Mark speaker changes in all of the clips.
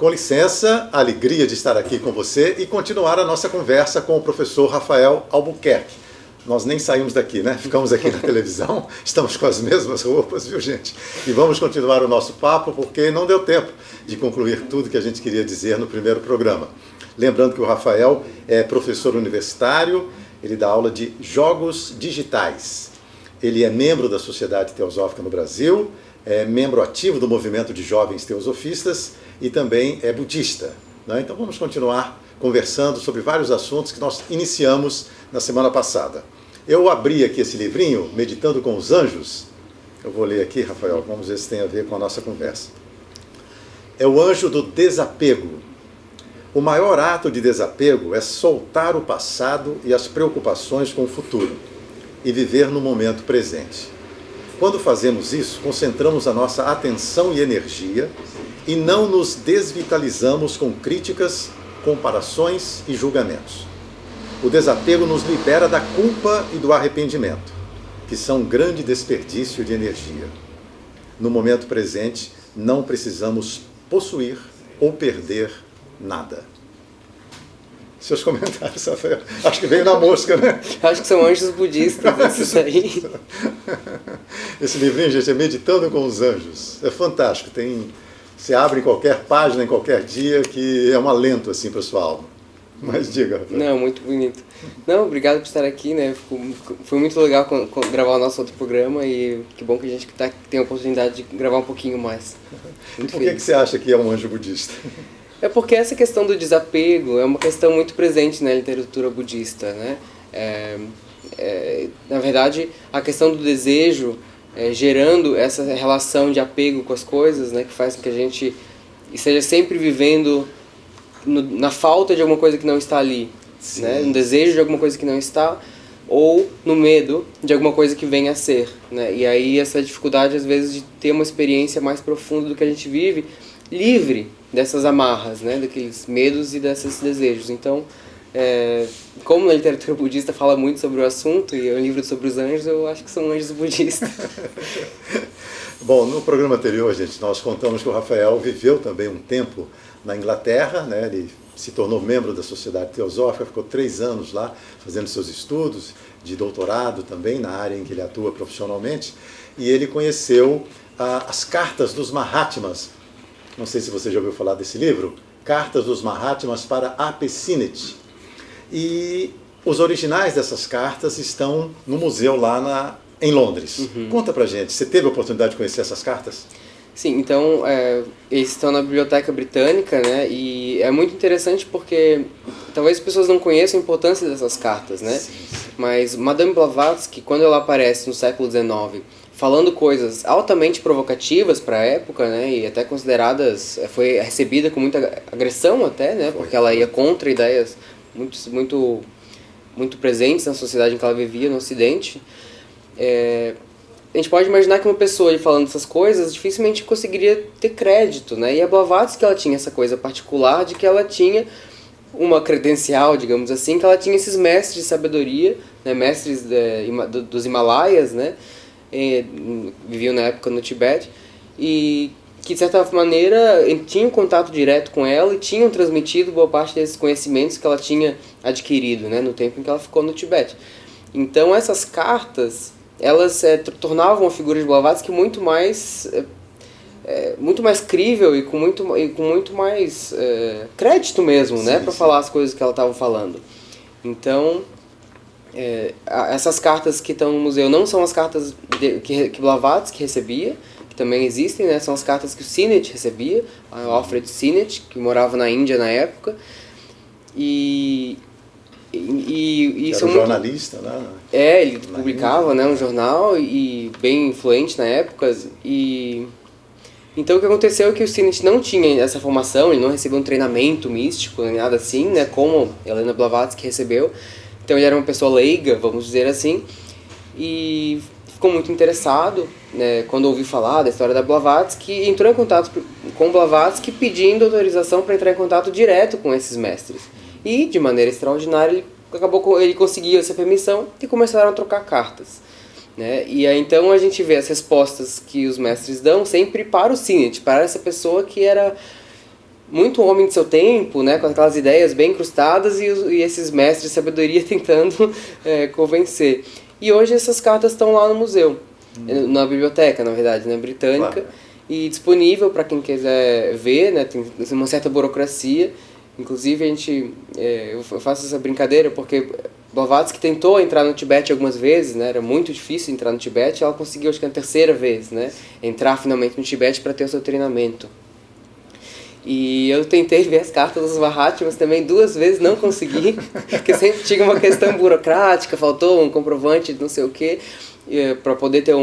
Speaker 1: Com licença, a alegria de estar aqui com você e continuar a nossa conversa com o professor Rafael Albuquerque. Nós nem saímos daqui, né? Ficamos aqui na televisão, estamos com as mesmas roupas, viu, gente? E vamos continuar o nosso papo porque não deu tempo de concluir tudo que a gente queria dizer no primeiro programa. Lembrando que o Rafael é professor universitário, ele dá aula de jogos digitais. Ele é membro da Sociedade Teosófica no Brasil, é membro ativo do movimento de jovens teosofistas e também é budista, né? Então vamos continuar conversando sobre vários assuntos que nós iniciamos na semana passada. Eu abri aqui esse livrinho, Meditando com os Anjos. Eu vou ler aqui, Rafael, vamos ver se tem a ver com a nossa conversa. É o anjo do desapego. O maior ato de desapego é soltar o passado e as preocupações com o futuro e viver no momento presente. Quando fazemos isso, concentramos a nossa atenção e energia e não nos desvitalizamos com críticas, comparações e julgamentos. O desapego nos libera da culpa e do arrependimento, que são um grande desperdício de energia. No momento presente, não precisamos possuir ou perder nada. Seus comentários, Rafael. Acho que veio na mosca, né?
Speaker 2: Acho que são anjos budistas, esses aí.
Speaker 1: Esse livrinho, gente, é Meditando com os Anjos. É fantástico. Você abre em qualquer página, em qualquer dia, que é um alento assim para a sua alma. Mas diga, Rafael.
Speaker 2: Não, muito bonito. Não, obrigado por estar aqui, né? Foi muito legal gravar o nosso outro programa e que bom que a gente tem a oportunidade de gravar um pouquinho mais.
Speaker 1: Muito Por que você acha que é um anjo budista?
Speaker 2: É porque essa questão do desapego é uma questão muito presente na literatura budista, né? Na verdade, a questão do desejo gerando essa relação de apego com as coisas, né? Que faz com que a gente esteja sempre vivendo na falta de alguma coisa que não está ali, né? No desejo de alguma coisa que não está ou no medo de alguma coisa que venha a ser, né? E aí essa dificuldade, às vezes, de ter uma experiência mais profunda do que a gente vive, livre dessas amarras, né, daqueles medos e desses desejos. Então, como na literatura budista fala muito sobre o assunto, e é um livro sobre os anjos, eu acho que são anjos budistas.
Speaker 1: Bom, no programa anterior, gente, nós contamos que o Rafael viveu também um tempo na Inglaterra, né, ele se tornou membro da Sociedade Teosófica, ficou 3 anos lá fazendo seus estudos de doutorado também na área em que ele atua profissionalmente, e ele conheceu as cartas dos Mahatmas. Não sei se você já ouviu falar desse livro, Cartas dos Mahatmas para A.P. Sinnett. E os originais dessas cartas estão no museu lá em Londres. Uhum. Conta pra gente, você teve a oportunidade de conhecer essas cartas?
Speaker 2: Sim, então eles estão na Biblioteca Britânica, né? E é muito interessante porque talvez as pessoas não conheçam a importância dessas cartas, né? Sim. Mas Madame Blavatsky, quando ela aparece no século XIX, falando coisas altamente provocativas para a época, né, e até consideradas, foi recebida com muita agressão até, né, porque ela ia contra ideias muito presentes na sociedade em que ela vivia, no Ocidente. A gente pode imaginar que uma pessoa falando essas coisas dificilmente conseguiria ter crédito, né, e a Blavatsky, ela tinha essa coisa particular de que ela tinha uma credencial, digamos assim, que ela tinha esses mestres de sabedoria, né, mestres dos Himalaias, né, viviam na época no Tibete, e que de certa maneira tinham contato direto com ela e tinham transmitido boa parte desses conhecimentos que ela tinha adquirido, né, no tempo em que ela ficou no Tibete. Então essas cartas, elas tornavam a figura de Blavatsky muito mais crível e com muito mais crédito mesmo, sim, né, para falar as coisas que ela estava falando. Então essas cartas que estão no museu não são as cartas que Blavatsky recebia, que também existem, né? São as cartas que o Sinnett recebia, o Alfred Sinnett, que morava na Índia na época. E
Speaker 1: era um jornalista, né?
Speaker 2: Ele publicava, né, um jornal e bem influente na época. Então o que aconteceu é que o Sinnett não tinha essa formação, ele não recebeu um treinamento místico, nem nada assim, né, como Helena Blavatsky recebeu. Então ele era uma pessoa leiga, vamos dizer assim, e ficou muito interessado, né, quando ouviu falar da história da Blavatsky, e entrou em contato com Blavatsky pedindo autorização para entrar em contato direto com esses mestres. E, de maneira extraordinária, ele conseguiu essa permissão e começaram a trocar cartas, né? E aí então a gente vê as respostas que os mestres dão sempre para o Sinnett, para essa pessoa que era muito homem de seu tempo, né, com aquelas ideias bem incrustadas e esses mestres de sabedoria tentando convencer. E hoje essas cartas estão lá no museu, na biblioteca, na verdade, né, britânica, claro. E disponível para quem quiser ver, né, tem uma certa burocracia. Inclusive eu faço essa brincadeira porque Blavatsky tentou entrar no Tibete algumas vezes, né, era muito difícil entrar no Tibete, ela conseguiu, acho que na terceira vez, né, entrar finalmente no Tibete para ter o seu treinamento. E eu tentei ver as cartas dos Mahatmas também 2 vezes, não consegui, porque sempre tinha uma questão burocrática, faltou um comprovante de não sei o quê, para poder ter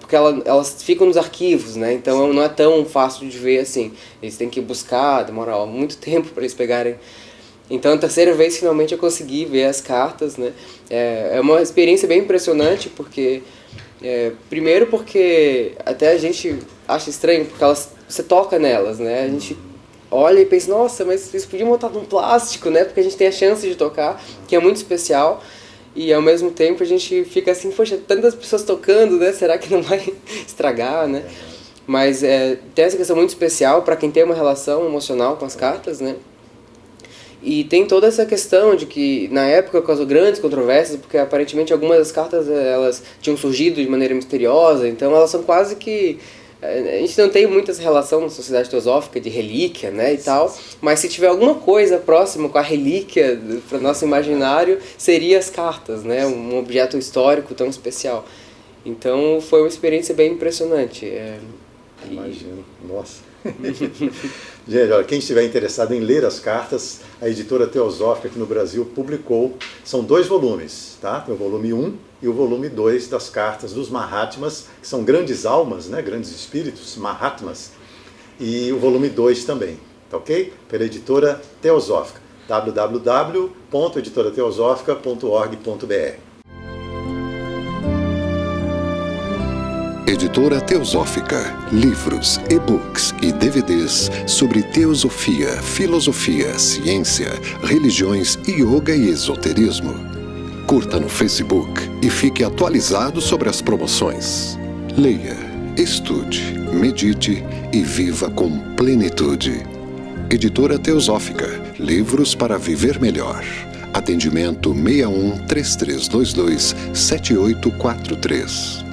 Speaker 2: porque elas ficam nos arquivos, né, então não é tão fácil de ver assim, eles têm que buscar, demora muito tempo para eles pegarem. Então, a terceira vez, finalmente, eu consegui ver as cartas, né, é uma experiência bem impressionante, porque, primeiro porque até a gente acha estranho, porque você toca nelas, né, a gente olha e pensa, nossa, mas eles podiam botar num plástico, né? Porque a gente tem a chance de tocar, que é muito especial. E ao mesmo tempo a gente fica assim, poxa, tantas pessoas tocando, né? Será que não vai estragar, né? Mas tem essa questão muito especial para quem tem uma relação emocional com as cartas, né? E tem toda essa questão de que, na época, causou grandes controvérsias, porque aparentemente algumas das cartas elas tinham surgido de maneira misteriosa, então elas são quase que... A gente não tem muita relação na sociedade teosófica de relíquia, né, e tal, mas se tiver alguma coisa próxima com a relíquia para o nosso imaginário, seria as cartas, né, um objeto histórico tão especial. Então foi uma experiência bem impressionante.
Speaker 1: Imagino, nossa. Gente, olha, quem estiver interessado em ler as cartas, a editora Teosófica aqui no Brasil publicou, são 2 volumes, tá? Tem o volume 1 e o volume 2 das cartas dos Mahatmas, que são grandes almas, né? Grandes espíritos, Mahatmas, e o volume 2 também, tá ok? Pela editora Teosófica, www.editorateosófica.org.br.
Speaker 3: Editora Teosófica, livros, e-books e DVDs sobre teosofia, filosofia, ciência, religiões, yoga e esoterismo. Curta no Facebook e fique atualizado sobre as promoções. Leia, estude, medite e viva com plenitude. Editora Teosófica, livros para viver melhor. Atendimento 61 3322 7843.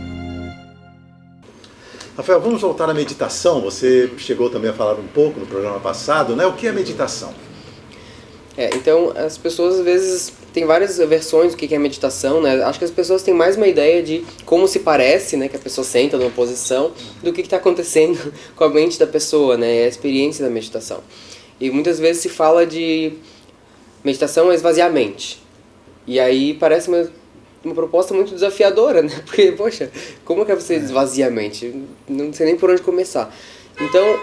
Speaker 1: Rafael, vamos voltar à meditação. Você chegou também a falar um pouco no programa passado, né? O que é meditação?
Speaker 2: Então, as pessoas às vezes têm várias versões do que é meditação, né? Acho que as pessoas têm mais uma ideia de como se parece, né? Que a pessoa senta numa posição, do que está acontecendo com a mente da pessoa, né? A experiência da meditação. E muitas vezes se fala de meditação é esvaziar a mente. E aí parece uma proposta muito desafiadora, né? Porque, poxa, como é que você esvazia a mente? Não sei nem por onde começar. Então,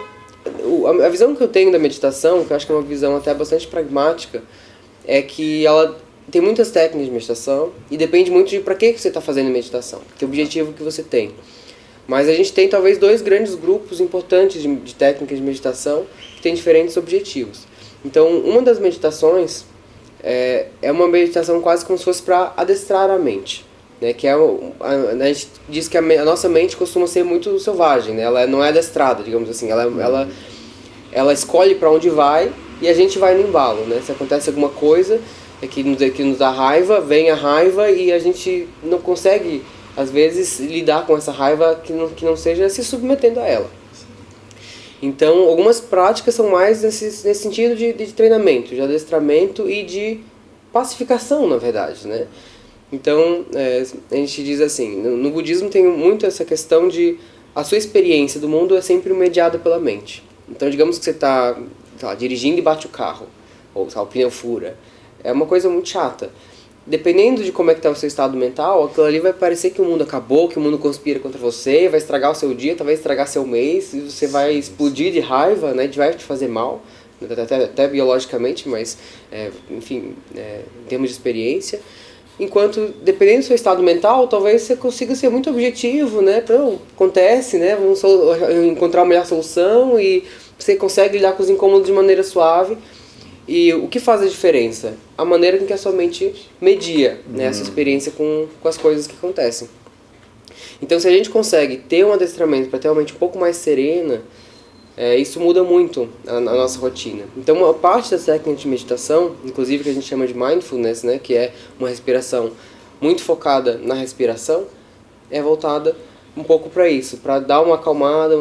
Speaker 2: a visão que eu tenho da meditação, que eu acho que é uma visão até bastante pragmática, é que ela tem muitas técnicas de meditação e depende muito de para que você está fazendo meditação, que objetivo que você tem. Mas a gente tem talvez 2 grandes grupos importantes de técnicas de meditação que têm diferentes objetivos. Então, uma das meditações é uma meditação quase como se fosse para adestrar a mente, né? Que a gente diz que a nossa mente costuma ser muito selvagem, né? Ela não é adestrada, digamos assim, ela escolhe para onde vai e a gente vai no embalo, né? Se acontece alguma coisa que nos dá raiva, vem a raiva e a gente não consegue, às vezes, lidar com essa raiva que não seja se submetendo a ela. Então, algumas práticas são mais nesse sentido de treinamento, de adestramento e de pacificação, na verdade, né? Então, a gente diz assim, no budismo tem muito essa questão de a sua experiência do mundo é sempre mediada pela mente. Então, digamos que você está dirigindo e bate o carro, ou o pneu fura. É uma coisa muito chata. Dependendo de como é que está o seu estado mental, aquilo ali vai parecer que o mundo acabou, que o mundo conspira contra você, vai estragar o seu dia, talvez estragar seu mês, e você vai explodir de raiva, né, vai te fazer mal, até biologicamente, mas, enfim, em termos de experiência. Enquanto, dependendo do seu estado mental, talvez você consiga ser muito objetivo, né, então, acontece, né, vamos encontrar a melhor solução e você consegue lidar com os incômodos de maneira suave. E o que faz a diferença? A maneira com que a sua mente media, né, essa experiência com as coisas que acontecem. Então, se a gente consegue ter um adestramento para ter uma mente um pouco mais serena, isso muda muito a nossa rotina. Então, uma parte das técnicas de meditação, inclusive que a gente chama de mindfulness, né, que é uma respiração muito focada na respiração, é voltada um pouco para isso, para dar uma acalmada,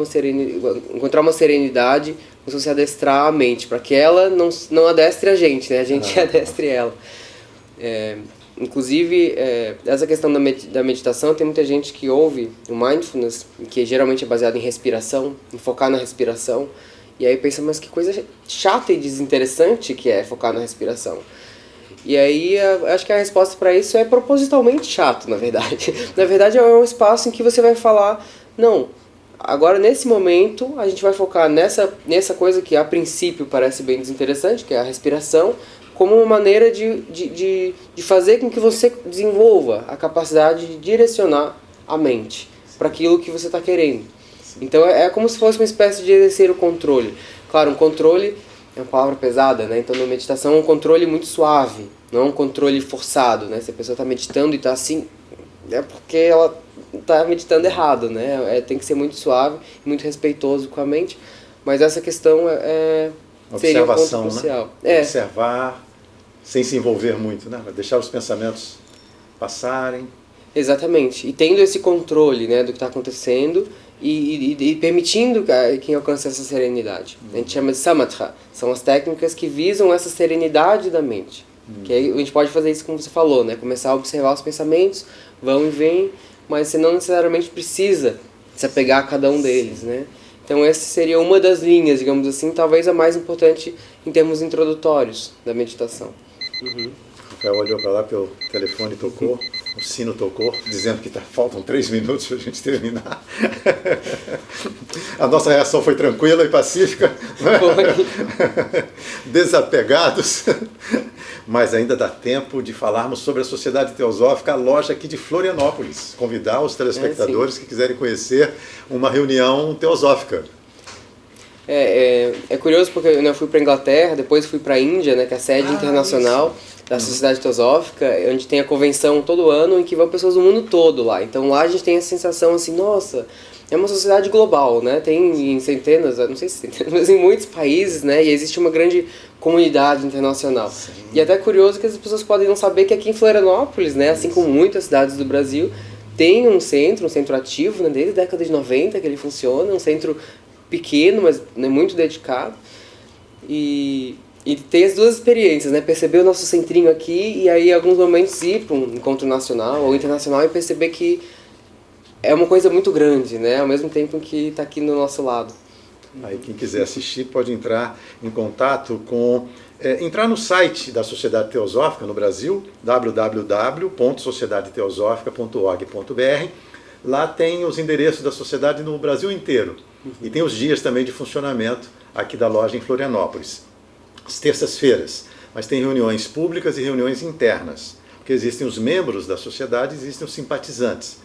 Speaker 2: encontrar uma serenidade, como se você adestrar a mente, para que ela não adestre a gente, né, a gente adestre ela. Inclusive, essa questão da meditação, tem muita gente que ouve o mindfulness, que geralmente é baseado em respiração, em focar na respiração, e aí pensa, mas que coisa chata e desinteressante que é focar na respiração. E aí, acho que a resposta para isso é propositalmente chato, na verdade. Na verdade, é um espaço em que você vai falar, não, agora nesse momento a gente vai focar nessa coisa que a princípio parece bem desinteressante, que é a respiração, como uma maneira de fazer com que você desenvolva a capacidade de direcionar a mente para aquilo que você está querendo. Então é como se fosse uma espécie de exercer o controle. Claro, um controle é uma palavra pesada, né? Então na meditação é um controle muito suave, não é um controle forçado, né? Se a pessoa está meditando e está assim, é porque ela está meditando errado, né? Tem que ser muito suave, muito respeitoso com a mente, mas essa questão seria um ponto crucial.
Speaker 1: Né? Observar sem se envolver muito, né? Deixar os pensamentos passarem.
Speaker 2: Exatamente. E tendo esse controle, né, do que está acontecendo e permitindo quem alcance essa serenidade. A gente chama de samatha. São as técnicas que visam essa serenidade da mente. Que aí a gente pode fazer isso como você falou, né? Começar a observar os pensamentos, vão e vêm, mas você não necessariamente precisa se apegar a cada um deles, né? Então essa seria uma das linhas, digamos assim, talvez a mais importante em termos introdutórios da meditação.
Speaker 1: O Rafael olhou para lá, porque o telefone tocou, o sino tocou, dizendo que faltam 3 minutos para a gente terminar. A nossa reação foi tranquila e pacífica, né?
Speaker 2: Foi.
Speaker 1: Desapegados, mas ainda dá tempo de falarmos sobre a Sociedade Teosófica, a loja aqui de Florianópolis. Convidar os telespectadores que quiserem conhecer uma reunião teosófica.
Speaker 2: É curioso porque eu fui para a Inglaterra, depois fui para a Índia, né, que é a sede internacional da Sociedade Teosófica, onde tem a convenção todo ano em que vão pessoas do mundo todo lá. Então lá a gente tem a sensação assim, nossa, é uma sociedade global, né? Tem em centenas, não sei se centenas, mas em muitos países, né? E existe uma grande comunidade internacional. Sim. E até curioso que as pessoas podem não saber que aqui em Florianópolis, né, assim como muitas cidades do Brasil, tem um centro ativo, né, desde a década de 90 que ele funciona, um centro pequeno, mas né, muito dedicado. E tem as duas experiências, né? Perceber o nosso centrinho aqui e aí, em alguns momentos, ir para um encontro nacional ou internacional e perceber que é uma coisa muito grande, né? Ao mesmo tempo que está aqui do nosso lado.
Speaker 1: Aí quem quiser assistir pode entrar em contato com... entrar no site da Sociedade Teosófica no Brasil, www.sociedadeteosófica.org.br. Lá tem os endereços da sociedade no Brasil inteiro. E tem os dias também de funcionamento aqui da loja em Florianópolis. As terças-feiras, mas tem reuniões públicas e reuniões internas, porque existem os membros da sociedade, existem os simpatizantes.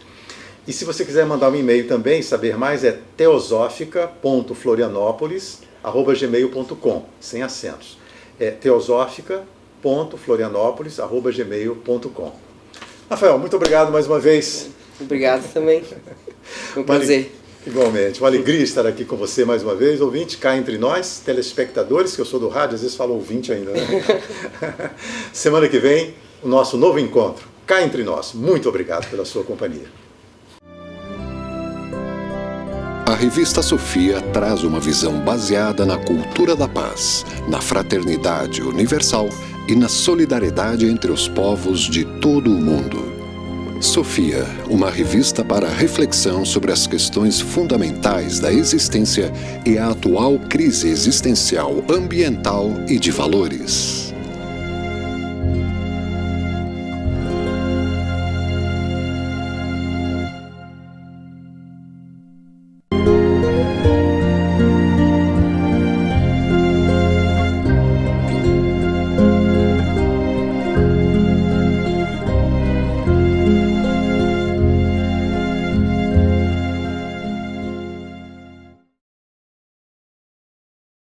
Speaker 1: E se você quiser mandar um e-mail também, saber mais, é teosófica.florianopolis@gmail.com, sem acentos. É teosófica.florianopolis@gmail.com. Rafael, muito obrigado mais uma vez.
Speaker 2: Obrigado também. Foi um prazer.
Speaker 1: Igualmente, uma alegria estar aqui com você mais uma vez, ouvinte, cá entre nós, telespectadores, que eu sou do rádio, às vezes falo ouvinte ainda, né? Semana que vem, o nosso novo encontro, cá entre nós. Muito obrigado pela sua companhia.
Speaker 3: A revista Sofia traz uma visão baseada na cultura da paz, na fraternidade universal e na solidariedade entre os povos de todo o mundo. Sofia, uma revista para reflexão sobre as questões fundamentais da existência e a atual crise existencial, ambiental e de valores.